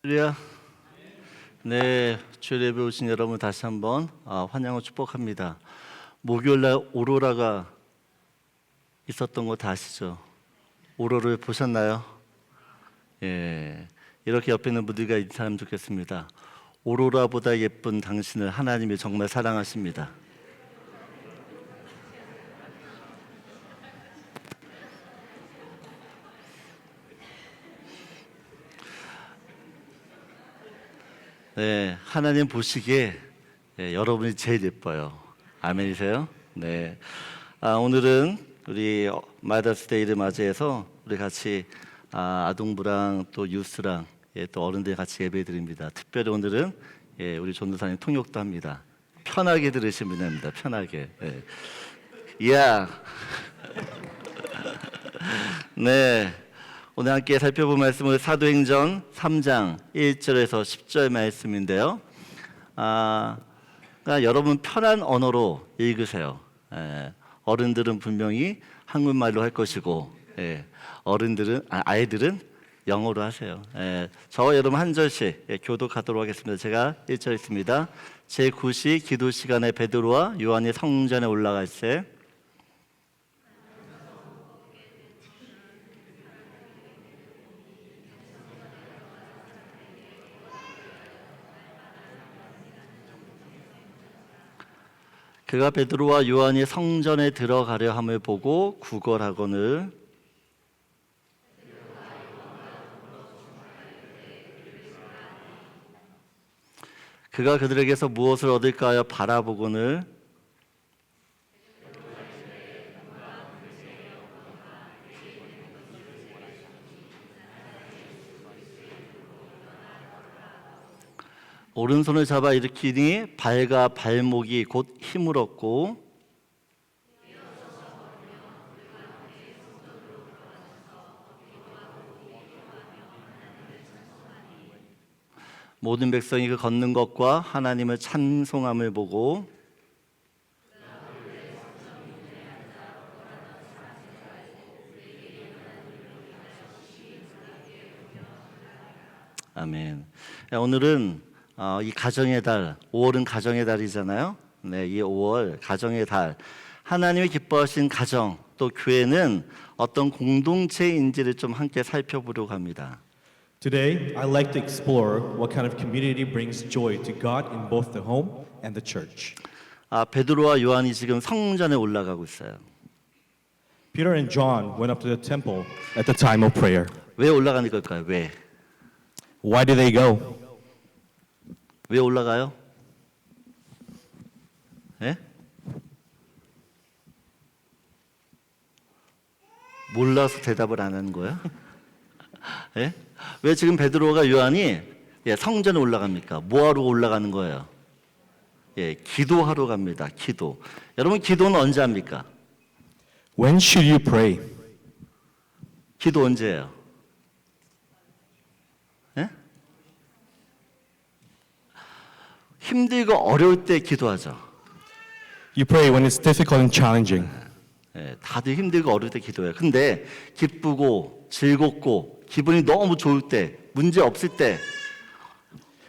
할렐루야. 네, 주일 예배 오신 여러분 다시 한번 환영을 축복합니다. 목요일날 오로라가 있었던 거 다 아시죠? 오로라를 보셨나요? 예, 이렇게 옆에 있는 분들과 인사하면 좋겠습니다. 오로라보다 예쁜 당신을 하나님이 정말 사랑하십니다. 네, 하나님 보시기에 여러분이 제일 예뻐요. 아멘이세요? 네. 오늘은 우리 마더스데이를 맞이해서 우리 같이 아동부랑 또 유스랑 또 어른들 같이 예배드립니다. 특별히 오늘은 우리 전도사님 통역도 합니다. 편하게 들으시면 됩니다. 편하게. 이야. 네. 오늘 함께 살펴볼 말씀은 사도행전 3장 1절에서 10절 말씀인데요. 그러니까 여러분 편한 언어로 읽으세요. 어른들은 분명히 한국말로 할 것이고, 아이들은 영어로 하세요. 저와 여러분 한 절씩 교독하도록 하겠습니다. 제가 1절 읽습니다. 제9시 기도 시간에 베드로와 요한이 성전에 올라갈 때 그가 베드로와 요한이 성전에 들어가려 함을 보고 구걸하거늘 그가 그들에게서 무엇을 얻을까 하여 바라보거늘 오른손을 잡아 일으키니 발과 발목이 곧 힘을 얻고 모든 백성이 그 걷는 것과 하나님을 찬송함을 보고 아멘. 오늘은 이 가정의 달, 5월은 가정의 달이잖아요. 네, 이 5월 가정의 달, 하나님이 기뻐하신 가정 또 교회는 어떤 공동체인지를 좀 함께 살펴보려고 합니다. Today, I'd like to explore what kind of community brings joy to God in both the home and the church. 베드로와 요한이 지금 성전에 올라가고 있어요. Peter and John went up to the temple at the time of prayer. 왜 올라가는 걸까요? 왜? Why did they go? 왜 올라가요? 예? 몰라서 대답을 안 하는 거야? 예? 왜 지금 베드로가 요한이 성전에 올라갑니까? 뭐하러 올라가는 거예요? 기도하러 갑니다. 기도. 여러분 기도는 언제 합니까? When should you pray? 기도 언제예요? 예? 힘들고 어려울 때 기도하죠. You pray when it's difficult and challenging. 다들 힘들고 어려울 때 기도해요. 근데 기쁘고 즐겁고 기분이 너무 좋을 때, 문제 없을 때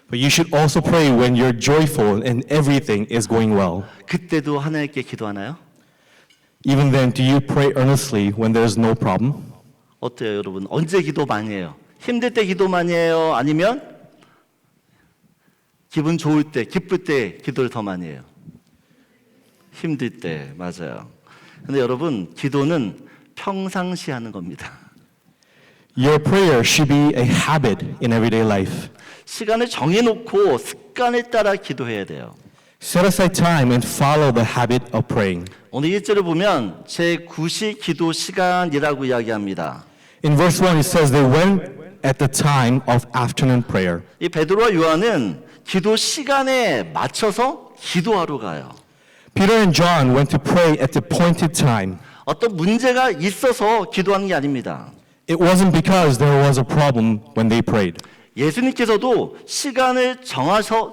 But you should also pray when you're joyful and everything is going well. 그때도 하나님께 기도하나요? Even then, do you pray earnestly when there's no problem? 어때요, 여러분? 언제 기도 많이 해요? 힘들 때 기도 많이 해요? 아니면 기분 좋을 때, 기쁠 때 기도를 더 많이 해요? 힘들 때, 맞아요. 근데 여러분, 기도는 평상시 하는 겁니다. Your prayer should be a habit in everyday life. 시간을 정해놓고 습관에 따라 기도해야 돼요. Set aside time and follow the habit of praying. 오늘 1절을 보면 제9시 기도 시간이라고 이야기합니다. In verse 1 it says they went at the time of afternoon prayer. 이 베드로와 요한은 기도 시간에 맞춰서 기도하러 가요. Peter and John went to pray at the appointed time. 어떤 문제가 있어서 기도하는 게 아닙니다. It wasn't because there was a problem when they prayed. 예수님께서도 시간을 정해서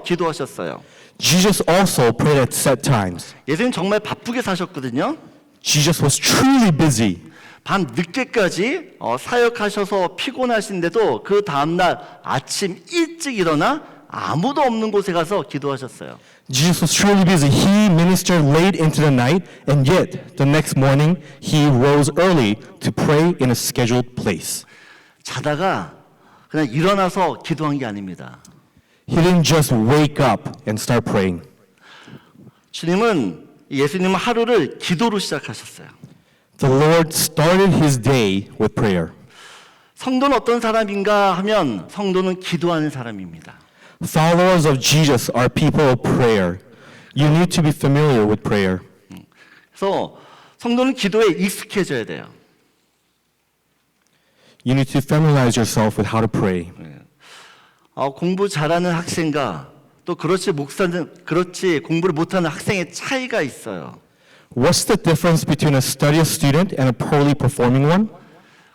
기도하셨어요. Jesus also prayed at set times. 예수님 정말 바쁘게 사셨거든요. Jesus was truly busy. 밤 늦게까지 사역하셔서 피곤하신데도 그 다음날 아침 일찍 일어나 아무도 없는 곳에 가서 기도하셨어요. Jesus was truly busy. He ministered late into the night, and yet the next morning he rose early to pray in a scheduled place. 자다가 그냥 일어나서 기도한 게 아닙니다. He didn't just wake up and start praying. 예수님은 하루를 기도로 시작하셨어요. The Lord started his day with prayer. 성도는 어떤 사람인가 하면 성도는 기도하는 사람입니다. Followers of Jesus are people of prayer. You need to be familiar with prayer. 그래서 성도는 기도에 익숙해져야 돼요. You need to familiarize yourself with how to pray. 공부 잘하는 학생과 또 그렇지 공부를 못하는 학생의 차이가 있어요. What's the difference between a studious student and a poorly performing one?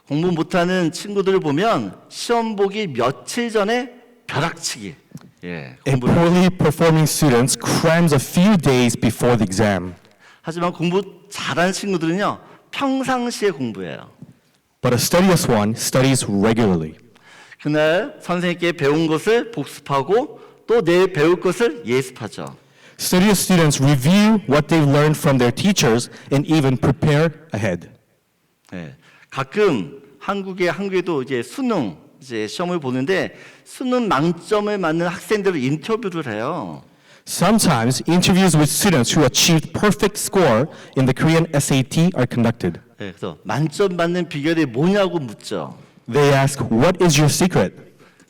공부 못하는 친구들을 보면 시험 보기 며칠 전에 벼락치기. A poorly performing student crams a few days before the exam. 하지만 공부 잘하는 친구들은요 평상시에 공부해요. But a studious one studies regularly. 그날 선생님께 배운 것을 복습하고 또 내일 배울 것을 예습하죠. Studious students review what they've learned from their teachers and even prepare ahead. 가끔 한국에도 이제 수능 시험을 보는데 수능 만점을 맞는 학생들을 인터뷰를 해요. Sometimes interviews with students who achieved perfect score in the Korean SAT are conducted. 그래서 만점 받는 비결이 뭐냐고 묻죠. They ask, "What is your secret?"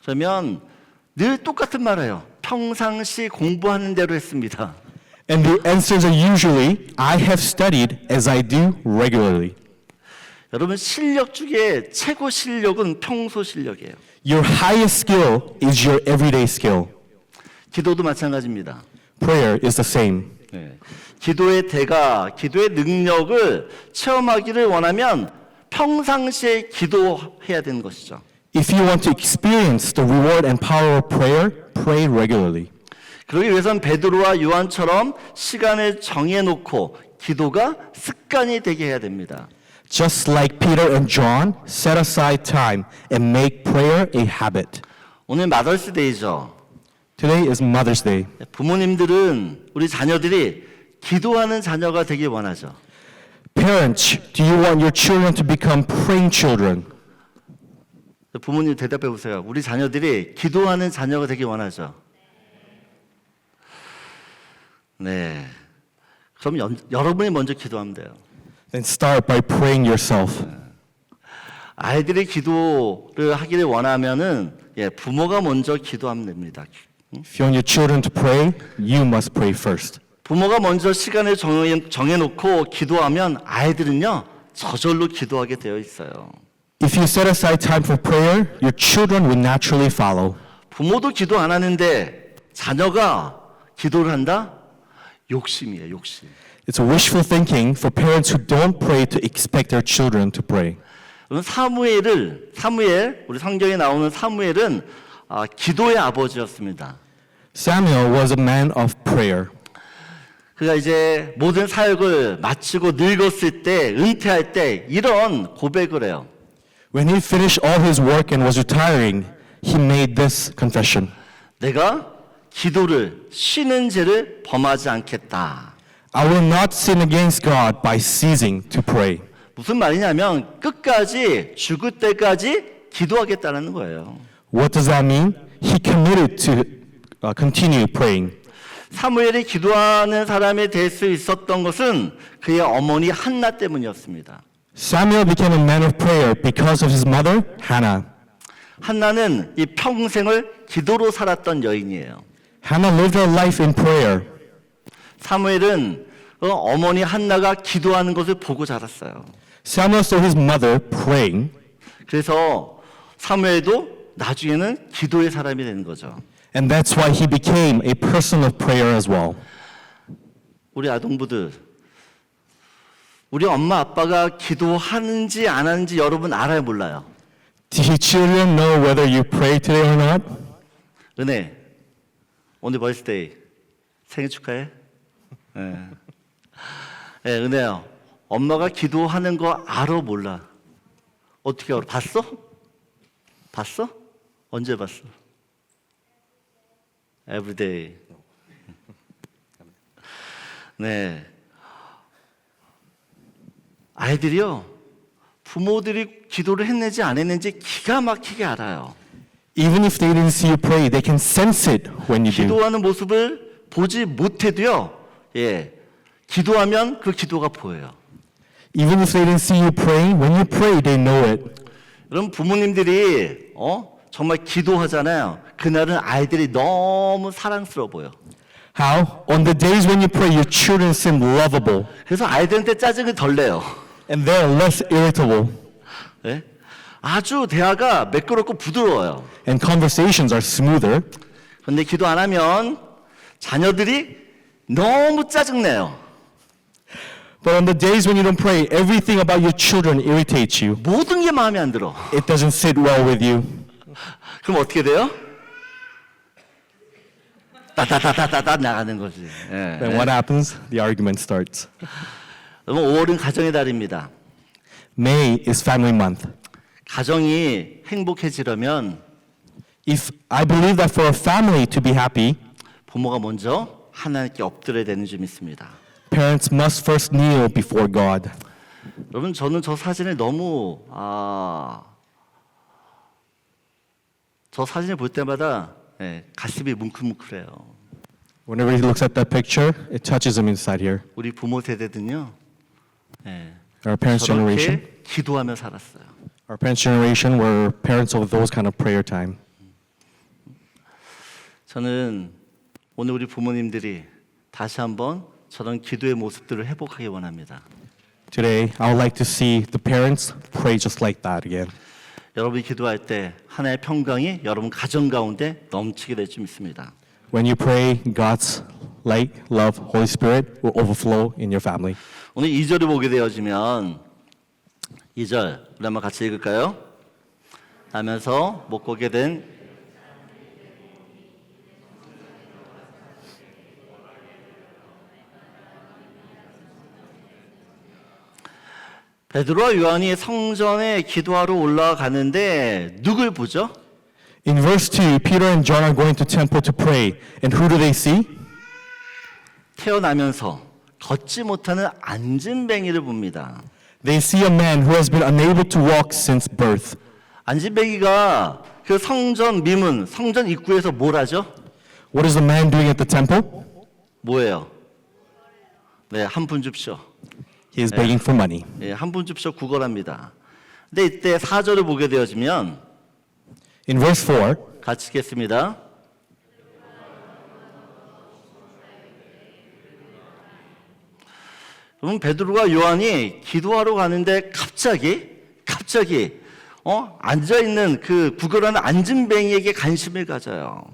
그러면 늘 똑같은 말이에요. 평상시 공부하는 대로 했습니다. And the answers are usually, "I have studied as I do regularly." 여러분 실력 중에 최고 실력은 평소 실력이에요. Your highest skill is your everyday skill. 기도도 마찬가지입니다. Prayer is the same. 기도의 대가, 기도의 능력을 체험하기를 원하면 평상시에 기도해야 되는 것이죠. If you want to experience the reward and power of prayer, pray regularly. 그러기 위해서는 베드로와 요한처럼 시간을 정해놓고 기도가 습관이 되게 해야 됩니다. Just like Peter and John, set aside time and make prayer a habit. 오늘 마더스데이죠. Today is Mother's Day. 부모님들은 우리 자녀들이 기도하는 자녀가 되길 원하죠. Parents, do you want your children to become praying children? 부모님 대답해 보세요. 우리 자녀들이 기도하는 자녀가 되길 원하죠. 네. 그럼 여러분이 먼저 기도하면 돼요. Then start by praying yourself. 아이들이 기도를 하기를 원하면은 부모가 먼저 기도하면 됩니다. If you want your children to pray, you must pray first. 부모가 먼저 시간을 정해놓고 기도하면 아이들은요 저절로 기도하게 되어 있어요. If you set aside time for prayer, your children will naturally follow. 부모도 기도 안 하는데 자녀가 기도를 한다? 욕심이에요, 욕심. It's wishful thinking for parents who don't pray to expect their children to pray. 사무엘, 우리 성경에 나오는 사무엘은 기도의 아버지였습니다. Samuel was a man of prayer. 그가 이제 모든 사역을 마치고 늙었을 때, 은퇴할 때 이런 고백을 해요. When he finished all his work and was retiring, he made this confession. 내가 기도를 쉬는 죄를 범하지 않겠다. I will not sin against God by ceasing to pray. 무슨 말이냐면 끝까지 죽을 때까지 기도하겠다는 거예요. What does that mean? He committed to continue praying. 사무엘이 기도하는 사람이 될 수 있었던 것은 그의 어머니 한나 때문이었습니다. Samuel became a man of prayer because of his mother, Hannah. 한나는 이 평생을 기도로 살았던 여인이에요. Hannah lived her life in prayer. 사무엘은 어머니 한나가 기도하는 것을 보고 자랐어요. Samuel saw his mother praying. 그래서 사무엘도 나중에는 기도의 사람이 되는 거죠. And that's why he became a person of prayer as well. 우리 아동부들, 우리 엄마 아빠가 기도하는지 안 하는지 여러분 알아요, 몰라요? Do your children know whether you pray today or not? 은혜, 오늘 벌스데이 생일 축하해. 네, 은혜요. 엄마가 기도하는 거 알아 몰라? 어떻게 알아? 봤어? 봤어? 언제 봤어? Every day. 네. 아이들이요, 부모들이 기도를 했는지 안 했는지 기가 막히게 알아요. Even if they didn't see you pray, they can sense it when you do. 기도하는 모습을 보지 못해도요, 예, 기도하면 그 기도가 보여요. Even if they didn't see you praying, when you pray, they know it. 여러분 부모님들이 정말 기도하잖아요. 그날은 아이들이 너무 사랑스러워 보여. How? On the days when you pray, your children seem lovable, 그래서 아이들한테 짜증을 덜 내요. and they're less irritable, 예? 아주 대화가 매끄럽고 부드러워요. and conversations are smoother. 그런데 기도 안 하면 자녀들이 너무 짜증내요. But on the days when you don't pray, everything about your children irritates you. 모든 게 마음에 안 들어. It doesn't sit well with you. 그럼 어떻게 돼요? 따따따따따 나가는 거지. 예. Then what happens? The argument starts. 여러분 5월은 가정의 달입니다. May is family month. 가정이 행복해지려면 If I believe that for a family to be happy, 부모가 먼저 하나님께 엎드려야 되는 줄 믿습니다. parents must first kneel before God. 여러분 저는 저 사진을 너무 저 사진을 볼 때마다 가슴이 뭉클뭉클해요. Whenever he looks at that picture, it touches him inside here. 우리 부모 세대는요, Our parents' generation, 저렇게 기도하며 살았어요. our parents' generation were parents of those kind of prayer time. 저는 오늘 우리 부모님들이 다시 한번 저런 기도의 모습들을 회복하기 원합니다. Today, I would like to see the parents pray just like that again. 여러분이 기도할 때 하나의 평강이 여러분 가정 가운데 넘치게 될 줄 믿습니다. When you pray, God's light, love, Holy Spirit will overflow in your family. 오늘 2절을 보게 되어지면 2절 우리 한번 같이 읽을까요? 하면서 못 보게 된 베드로와 요한이 성전에 기도하러 올라가는데 누굴 보죠? In verse 2, Peter and John are going to temple to pray. And who do they see? 태어나면서 걷지 못하는 안진뱅이를 봅니다. They see a man who has been unable to walk since birth. 안진뱅이가 그 성전 미문, 성전 입구에서 뭘 하죠? What is the man doing at the temple? 뭐예요? 네, 한 푼 줍쇼. He is begging for money. 예, 한 푼 줍쇼 구걸합니다. 근데 이때 4절을 보게 되어지면 In verse 4, 같이 읽겠습니다. 그럼 베드로와 요한이 기도하러 가는데 갑자기 앉아 있는 그 구걸하는 안진뱅이에게 관심을 가져요.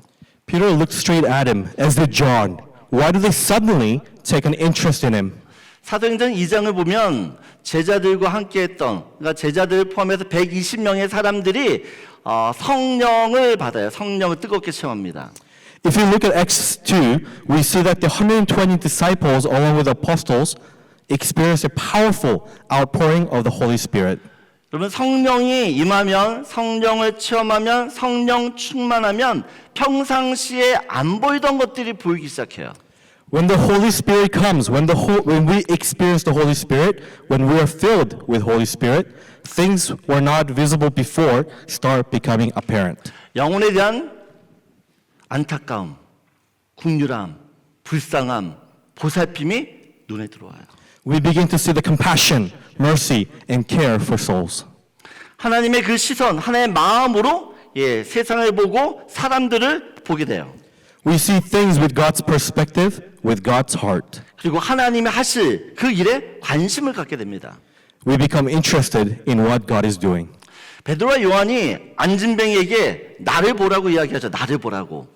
Peter looked straight at him, as did John. Why do they suddenly take an interest in him? 사도행전 2장을 보면 제자들과 함께했던, 그러니까 제자들 포함해서 120명의 사람들이 성령을 받아요. 성령을 뜨겁게 체험합니다. If you look at Acts 2, we see that the 120 disciples, along with the apostles, experienced a powerful outpouring of the Holy Spirit. 여러분 성령이 임하면, 성령을 체험하면, 성령 충만하면 평상시에 안 보이던 것들이 보이기 시작해요. When the Holy Spirit comes, when we experience the Holy Spirit, when we are filled with Holy Spirit, things were not visible before start becoming apparent. 영혼에 대한 안타까움, 긍휼함, 불쌍함, 보살핌이 눈에 들어와요. We begin to see the compassion, mercy, and care for souls. 하나님의 그 시선, 하나님의 마음으로 세상을 보고 사람들을 보게 돼요. We see things with God's perspective, with God's heart. 그리고 하나님이 하실 그 일에 관심을 갖게 됩니다. We become interested in what God is doing. 베드로와 요한이 안진뱅이에게 나를 보라고 이야기하죠. 나를 보라고.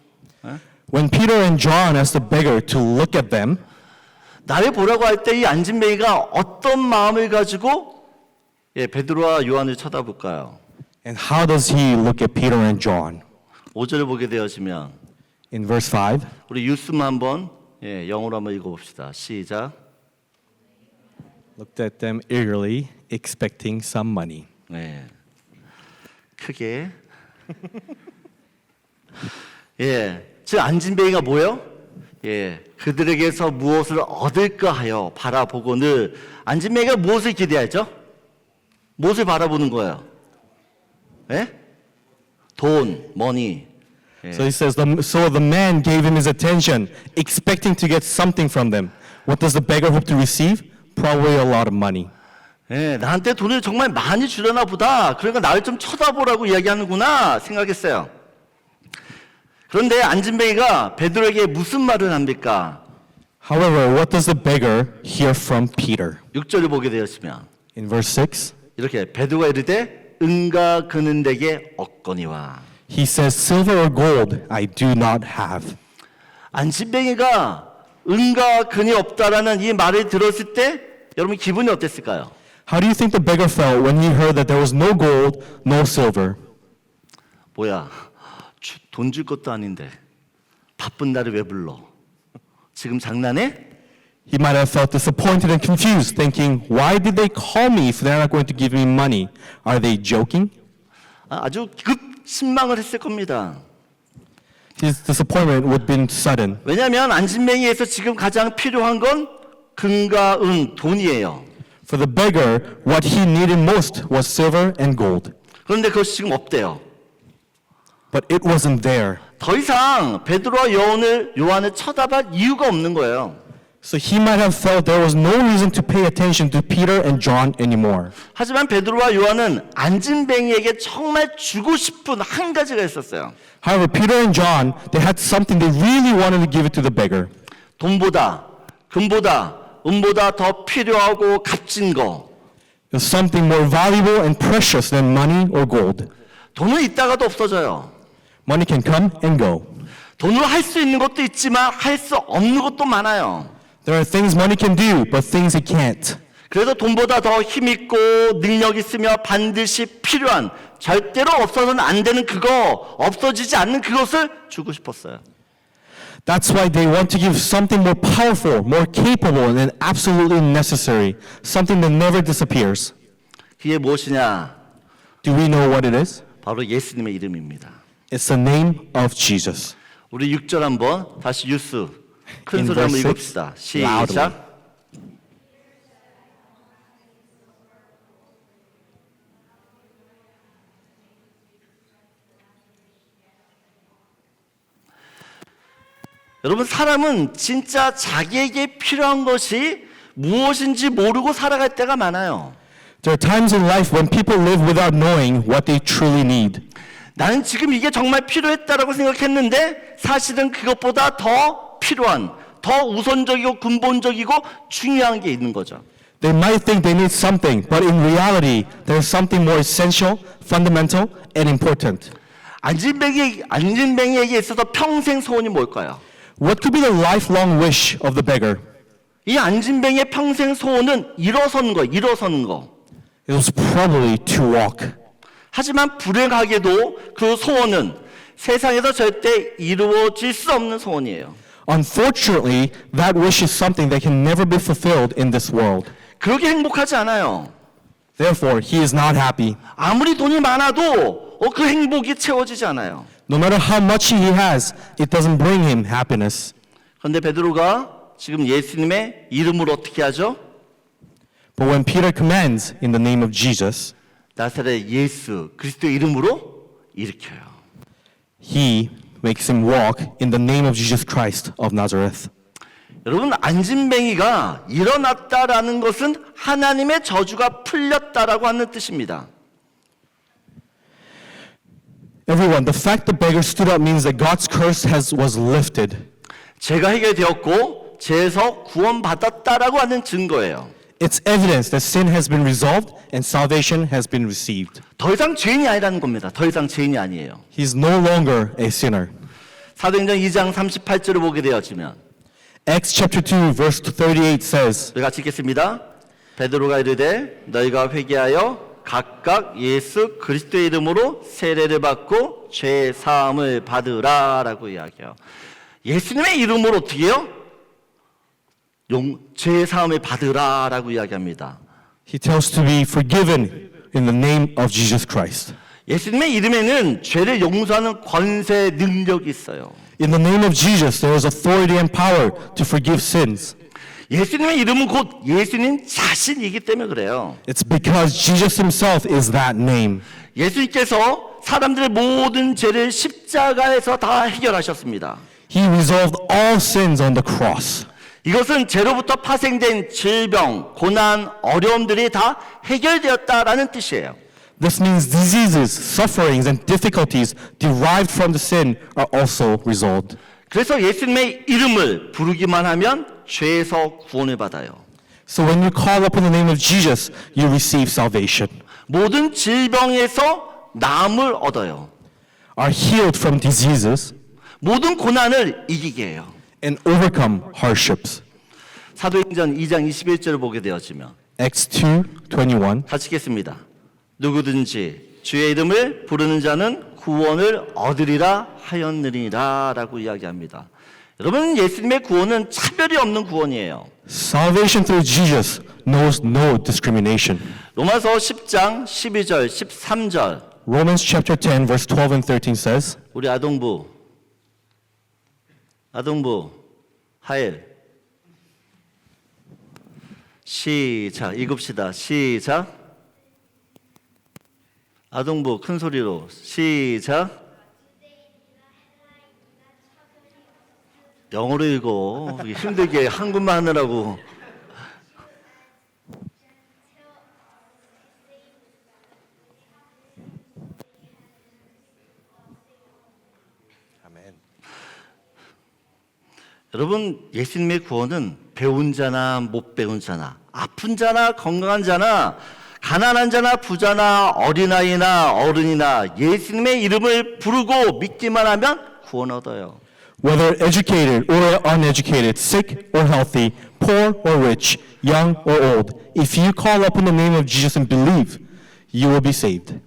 When Peter and John asked the beggar to look at them, 나를 보라고 할 때 이 안진뱅이가 어떤 마음을 가지고 베드로와 요한을 쳐다볼까요? and how does he look at Peter and John? 5절을 보게 되어지면 In verse 5, 우리 유스만 한번 영어로 한번 읽어봅시다. 시작. looked at them eagerly, expecting some money. 네. 크게. 예. 즉 안진뱅이가 뭐예요? 예. 그들에게서 무엇을 얻을까 하여 바라보고는 안진뱅이가 무엇을 기대하죠? 무엇을 바라보는 거예요? 예? 돈, 머니. 예. So he says, so the man gave him his attention, expecting to get something from them. What does the beggar hope to receive? Probably a lot of money. 예, 나한테 돈을 정말 많이 주려나 보다. 그러니까 나를 좀 쳐다보라고 이야기하는구나 생각했어요. 그런데 안진뱅이가 베드로에게 무슨 말을 합니까? However, what does the beggar hear from Peter? 6절을 보게 되었으면 In verse 6, 이렇게 베드로가 이르되 은과 금은 내게 없거니와. he says, silver or gold I do not have. 안진뱅이가 은과 금이 없다라는 이 말을 들었을 때 여러분 기분이 어땠을까요? How do you think the beggar felt when he heard that there was no gold, no silver? 뭐야, 돈 줄 것도 아닌데 바쁜 날을 왜 불러? 지금 장난해? He might have felt disappointed and confused, thinking, why did they call me if they're not going to give me money? Are they joking? 아주 급 신망을 했을 겁니다. His disappointment would have been sudden. 왜냐하면 안진뱅이에서 지금 가장 필요한 건 금과 은, 돈이에요. For the beggar, what he needed most was silver and gold. 그런데 그것이 지금 없대요. But it wasn't there. 더 이상 베드로와 요한을 쳐다볼 이유가 없는 거예요. So he might have felt there was no reason to pay attention to Peter and John anymore. 하지만 베드로와 요한은 안진뱅이에게 정말 주고 싶은 한 가지가 있었어요. However, Peter and John, they had something they really wanted to give it to the beggar. 돈보다, 금보다, 은보다 더 필요하고 값진 거. It was something more valuable and precious than money or gold. 돈은 있다가도 없어져요. Money can come and go. 돈으로 할 수 있는 것도 있지만 할 수 없는 것도 많아요. There are things money can do, but things it can't. 그래서 돈보다 더 힘있고 능력 있으며 반드시 필요한 절대로 없어서는 안 되는 그거, 없어지지 않는 그것을 주고 싶었어요. That's why they want to give something more powerful, more capable, and absolutely necessary. Something that never disappears. 그게 무엇이냐? Do we know what it is? 바로 예수님의 이름입니다. It's the name of Jesus. 우리 6절 한번 다시 뉴스 큰 In 소리 한번 verse 읽읍시다. 6, loudly. 시작. 여러분 사람은 진짜 자기에게 필요한 것이 무엇인지 모르고 살아갈 때가 많아요. There are times in life when people live without knowing what they truly need. 나는 지금 이게 정말 필요했다라고 생각했는데 사실은 그것보다 더 필요한, 더 우선적이고 근본적이고 중요한 게 있는 거죠. They might think they need something, but in reality, there's something more essential, fundamental, and important. 안진뱅이에게 있어서 평생 소원이 뭘까요? What could be the lifelong wish of the beggar? 이 안진뱅이의 평생 소원은 일어서는 거예요. 일어서는 거. It was probably to walk. 하지만 불행하게도 그 소원은 세상에서 절대 이루어질 수 없는 소원이에요. Unfortunately, that wish is something that can never be fulfilled in this world. 그렇게 행복하지 않아요. Therefore, he is not happy. 아무리 돈이 많아도 그 행복이 채워지지 않아요. No matter how much he has, it doesn't bring him happiness. 그런데 베드로가 지금 예수님의 이름으로 어떻게 하죠? But when Peter commands in the name of Jesus, 나사렛 예수 그리스도 이름으로 일으켜요. he makes him walk in the name of Jesus Christ of Nazareth. 여러분 안진뱅이가 일어났다라는 것은 하나님의 저주가 풀렸다라고 하는 뜻입니다. Everyone, the fact the beggar stood up means that God's curse was lifted. 죄가 해결되었고 죄에서 구원받았다라고 하는 증거예요. It's evidence that sin has been resolved and salvation has been received. 더 이상 죄인이 아니라는 겁니다. 더 이상 죄인이 아니에요. He's no longer a sinner. 사도행전 2장 38절을 보게 되었지만 Acts chapter 2 verse 38 says, 우리 같이 읽겠습니다. 베드로가 이르되 너희가 회개하여 각각 예수 그리스도의 이름으로 세례를 받고 죄 사함을 받으라라고 이야기해요. 예수님의 이름으로 어떻게 해요? 죄 사함을 받으라라고 이야기합니다. He tells to be forgiven in the name of Jesus Christ. 예수님의 이름에는 죄를 용서하는 권세, 능력이 있어요. In the name of Jesus, there is authority and power to forgive sins. 예수님의 이름은 곧 예수님 자신이기 때문에 그래요. It's because Jesus himself is that name. 예수님께서 사람들의 모든 죄를 십자가에서 다 해결하셨습니다. He resolved all sins on the cross. 이것은 죄로부터 파생된 질병, 고난, 어려움들이 다 해결되었다라는 뜻이에요. This means diseases, sufferings, and difficulties derived from the sin are also resolved. 그래서 예수님의 이름을 부르기만 하면 죄에서 구원을 받아요. So when you call upon the name of Jesus, you receive salvation, 모든 질병에서 나음을 얻어요. are healed from diseases, 모든 고난을 이기게 해요. and overcome hardships. 사도행전 2장 21절을 보게 되어지면 Acts 2:21. 같이 읽겠습니다. 누구든지 주의 이름을 부르는 자는 구원을 얻으리라 하였느니라 라고 이야기합니다. 여러분, 예수님의 구원은 차별이 없는 구원이에요. Salvation through Jesus knows no discrimination. 로마서 10장 12절 13절 Romans chapter 10 verse 12 and 13 says, 우리 아동부 하일 시작 읽읍시다. 시작. 아동부 큰 소리로 시작. 영어로 읽어. 힘들게 한국말 하느라고. 여러분, 예수님의 구원은 배운 자나 못 배운 자나, 아픈 자나 건강한 자나, 가난한 자나 부자나 어린아이나 어른이나 예수님의 이름을 부르고 믿기만 하면 구원 얻어요. whether educated or uneducated, sick or healthy, poor or rich, young or old, if you call upon the name of Jesus and believe, you will be saved.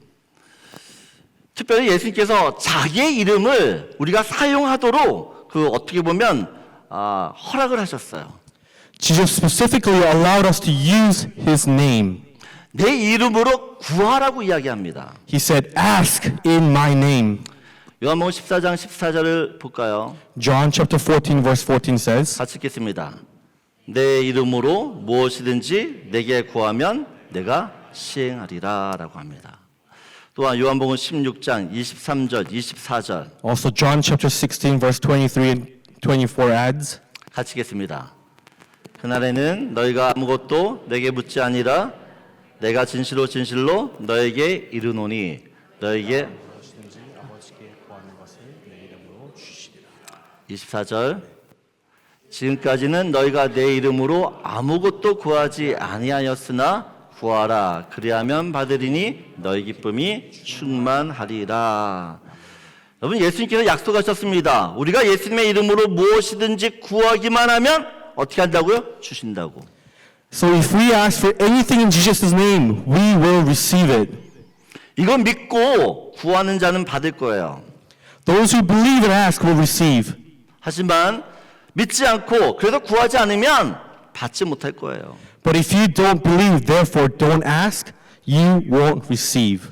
특별히 예수님께서 자기의 이름을 우리가 사용하도록 어떻게 보면 허락을 하셨어요. Jesus specifically allowed us to use his name. 내 이름으로 구하라고 이야기합니다. He said, ask in my name. 요한복음 14장 14절을 볼까요? John chapter 14 verse 14 says, 같이 읽겠습니다. 내 이름으로 무엇이든지 내게 구하면 내가 시행하리라 라고 합니다. 또한 요한복음 16장 23절 24절 also John chapter 16 verse 23 and 24 adds, 같이 읽겠습니다. 그날에는 너희가 아무것도 내게 묻지 아니라 내가 진실로 너에게 이르노니 너에게 24절 지금까지는 너희가 내 이름으로 아무것도 구하지 아니하였으나 구하라 그리하면 받으리니 너희 기쁨이 충만하리라. 여러분, 예수님께서 약속하셨습니다. 우리가 예수님의 이름으로 무엇이든지 구하기만 하면 어떻게 한다고요? 주신다고. so if we ask for anything in Jesus' name, we will receive it. 이거 믿고 구하는 자는 받을 거예요. Those who believe and ask will receive. 하지만 믿지 않고 그래도 구하지 않으면 받지 못할 거예요. But if you don't believe, therefore don't ask, you won't receive.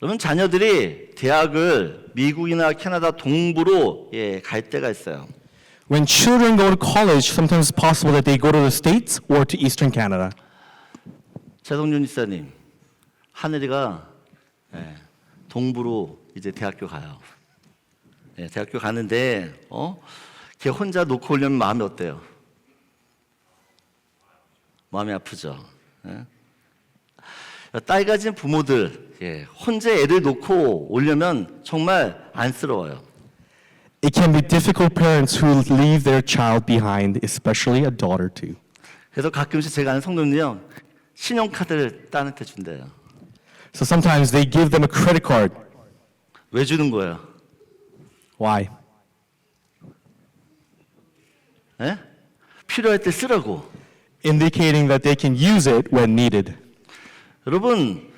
여러분, 자녀들이 대학을 미국이나 캐나다 동부로 갈 때가 있어요. When children go to college, sometimes it's possible that they go to the States or to Eastern Canada. 최동준 이사님, 하늘이가 동부로 이제 대학교 가요. 대학교 가는데 걔 혼자 놓고 오려면 마음이 어때요? 마음이 아프죠. 딸 가진 부모들 혼자 애를 놓고 오려면 정말 안쓰러워요. It can be difficult parents who leave their child behind, especially a daughter too. 그래서 가끔씩 제가 아는 성도님이요, 신용카드를 딸한테 준대요. So sometimes they give them a credit card. 왜 주는 거예요? Why? 필요할 때 쓰라고. Indicating that they can use it when needed. 여러분,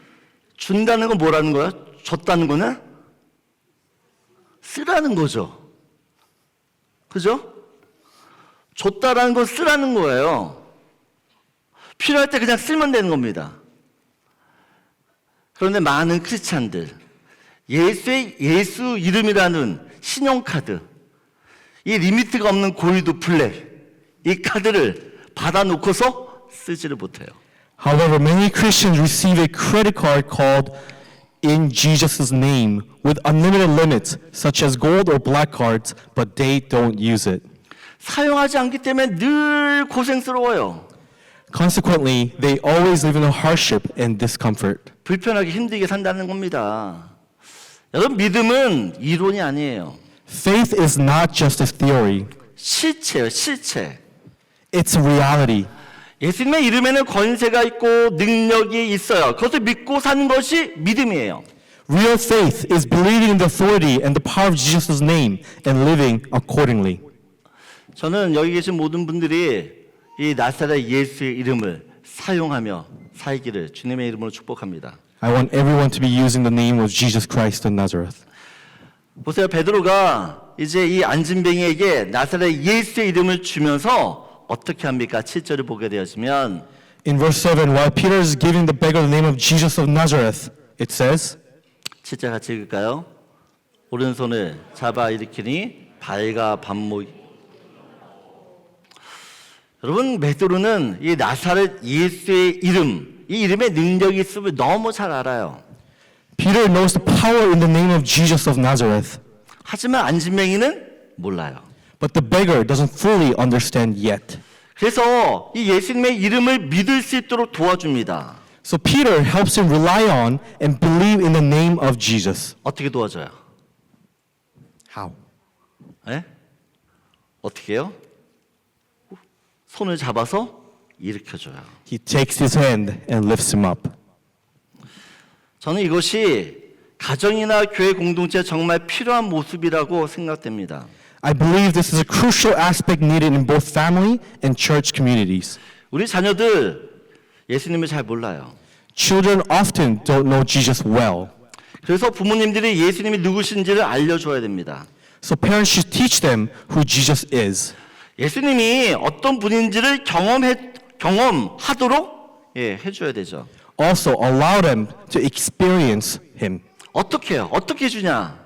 준다는 건 뭐라는 거야? 줬다는 거는 쓰라는 거죠. 그죠? 줬다라는 건 쓰라는 거예요. 필요할 때 그냥 쓰면 되는 겁니다. 그런데 많은 크리스찬들, 예수 이름이라는 신용카드, 이 리미트가 없는 골드 블랙, 이 카드를 받아놓고서 쓰지를 못해요. However, many Christians receive a credit card called in Jesus' name with unlimited limits, such as gold or black cards, but they don't use it. 사용하지 않기 때문에 늘 고생스러워요. Consequently, they always live in a hardship and discomfort. 불편하게 힘들게 산다는 겁니다. 여러분, 믿음은 이론이 아니에요. Faith is not just a theory, 실체예요, 실체. it's a reality. 예수님의 이름에는 권세가 있고 능력이 있어요. 그것을 믿고 사는 것이 믿음이에요. Real faith is believing in the authority and the power of Jesus' name and living accordingly. 저는 여기 계신 모든 분들이 이 나사렛 예수의 이름을 사용하며 살기를 주님의 이름으로 축복합니다. I want everyone to be using the name of Jesus Christ of Nazareth. 보세요, 베드로가 이제 이 안진뱅이에게 나사렛 예수의 이름을 주면서 어떻게 합니까? 7절을 보게 되었으면 In verse 7, while Peter is giving the beggar the name of Jesus of Nazareth, it says, 7절 같이 읽을까요? 오른손을 잡아 일으키니 발과 반목. 여러분, 베드로는 이 나사렛 예수의 이름, 이 이름의 능력이 있음을 너무 잘 알아요. Peter knows the power in the name of Jesus of Nazareth, 하지만 안진뱅이는 몰라요. but the beggar doesn't fully understand yet. 그래서 이 예수님의 이름을 믿을 수 있도록 도와줍니다. So Peter helps him rely on and believe in the name of Jesus. 어떻게 도와줘요? How? 예? 어떻게 해요? 손을 잡아서 일으켜줘요. He takes his hand and lifts him up. 저는 이것이 가정이나 교회 공동체에 정말 필요한 모습이라고 생각됩니다. I believe this is a crucial aspect needed in both family and church communities. 우리 자녀들 예수님을 잘 몰라요. Children often don't know Jesus well. 그래서 부모님들이 예수님이 누구신지를 알려줘야 됩니다. So parents should teach them who Jesus is. 예수님이 어떤 분인지를 경험하도록 해줘야 되죠. Also allow them to experience him. 어떻게 해요? 어떻게 해주냐?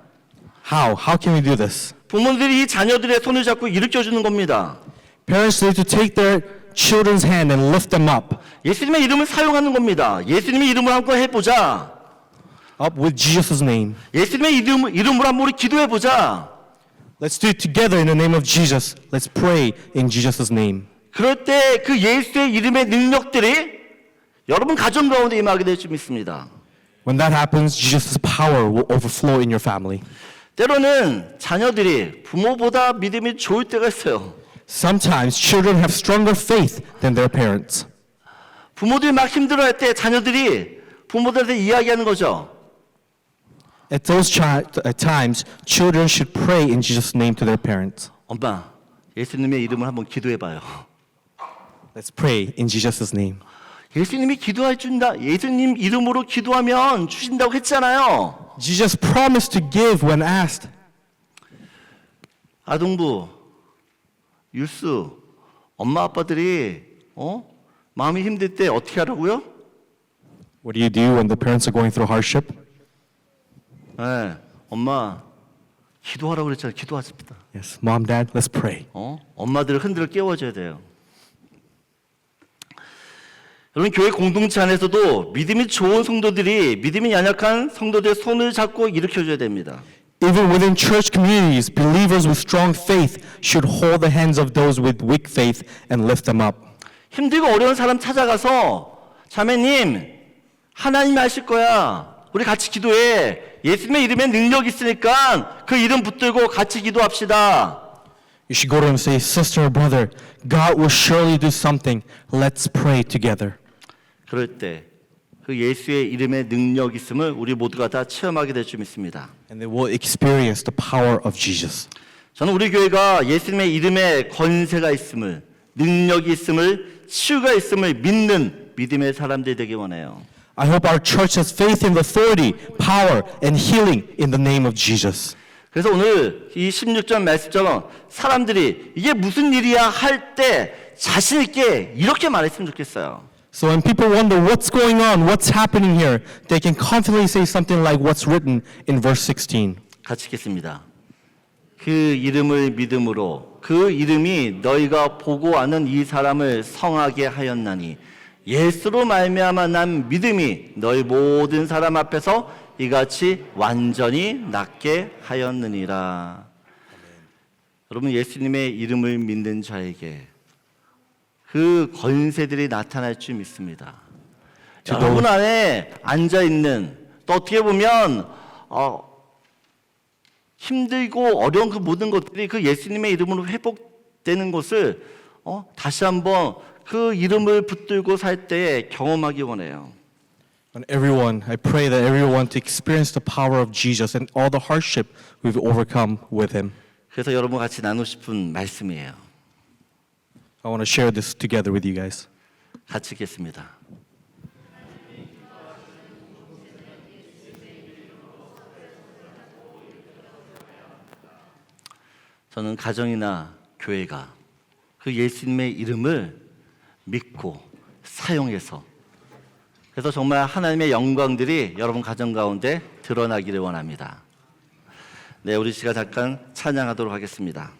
How? How can we do this? 부모들이 이 자녀들의 손을 잡고 일으켜주는 겁니다. Parents need to take their children's hand and lift them up. 예수님의 이름을 사용하는 겁니다. 예수님의 이름을 한번 해보자. Up with Jesus' name. 예수님의 이름으로 한번 우리 기도해보자. Let's do it together in the name of Jesus. Let's pray in Jesus' name. 그럴 때 그 예수의 이름의 능력들이 여러분 가정 가운데 임하게 될 줄 믿습니다. When that happens, Jesus' power will overflow in your family. 때로는 자녀들이 부모보다 믿음이 좋을 때가 있어요. Sometimes children have stronger faith than their parents. 부모들이 막 힘들어할 때 자녀들이 부모들한테 이야기하는 거죠. At those times, children should pray in Jesus' name to their parents. 엄마, 예수님의 이름을 한번 기도해봐요. Let's pray in Jesus' name. 예수님이 기도해 준다. 예수님 이름으로 기도하면 주신다고 했잖아요. Jesus promised to give when asked. 아동부, 율수, 엄마 아빠들이 마음이 힘들 때 어떻게 하라고요? What do you do when the parents are going through hardship? 네, 엄마 기도하라고 그랬잖아요. 기도하십니다. Yes, mom, dad, let's pray. 엄마들을 흔들어 깨워줘야 돼요. 여러분, 교회 공동체 안에서도 믿음이 좋은 성도들이 믿음이 연약한 성도들의 손을 잡고 일으켜줘야 됩니다. Even within church communities, believers with strong faith should hold the hands of those with weak faith and lift them up. 힘들고 어려운 사람 찾아가서 자매님, 하나님이 하실 거야. 우리 같이 기도해. 예수님의 이름에 능력이 있으니까 그 이름 붙들고 같이 기도합시다. You should go to them and say, sister or brother, God will surely do something. Let's pray together. 그럴 때 그 예수의 이름에 능력이 있음을 우리 모두가 다 체험하게 될 줄 믿습니다. And they will experience the power of Jesus. 저는 우리 교회가 예수님의 이름에 권세가 있음을, 능력이 있음을, 치유가 있음을 믿는 믿음의 사람들이 되기 원해요. I hope our church has faith in the authority, power, and healing in the name of Jesus. 그래서 오늘 이 16절 말씀처럼 사람들이 이게 무슨 일이야 할 때 자신 있게 이렇게 말했으면 좋겠어요. So when people wonder what's going on, what's happening here, they can confidently say something like what's written in verse 16. 같이 읽겠습니다. 그 이름을 믿음으로 그 이름이 너희가 보고 아는 이 사람을 성하게 하였나니 예수로 말미암아 난 믿음이 너희 모든 사람 앞에서 이같이 완전히 낫게 하였느니라. 여러분, 예수님의 이름을 믿는 자에게 그 권세들이 나타날 줄 믿습니다. 여러분 안에 앉아 있는, 또 어떻게 보면 힘들고 어려운 그 모든 것들이 그 예수님의 이름으로 회복되는 것을 다시 한번 그 이름을 붙들고 살 때에 경험하기 원해요. And everyone, I pray that everyone to experience the power of Jesus and all the hardship we've overcome with him. 그래서 여러분 같이 나누고 싶은 말씀이에요. I want to share this together with you guys. 같이 읽겠습니다. 저는 가정이나 교회가 그 예수님의 이름을 믿고 사용해서, 그래서 정말 하나님의 영광들이 여러분 가정 가운데 드러나기를 원합니다. 네, 우리 시간 잠깐 찬양하도록 하겠습니다.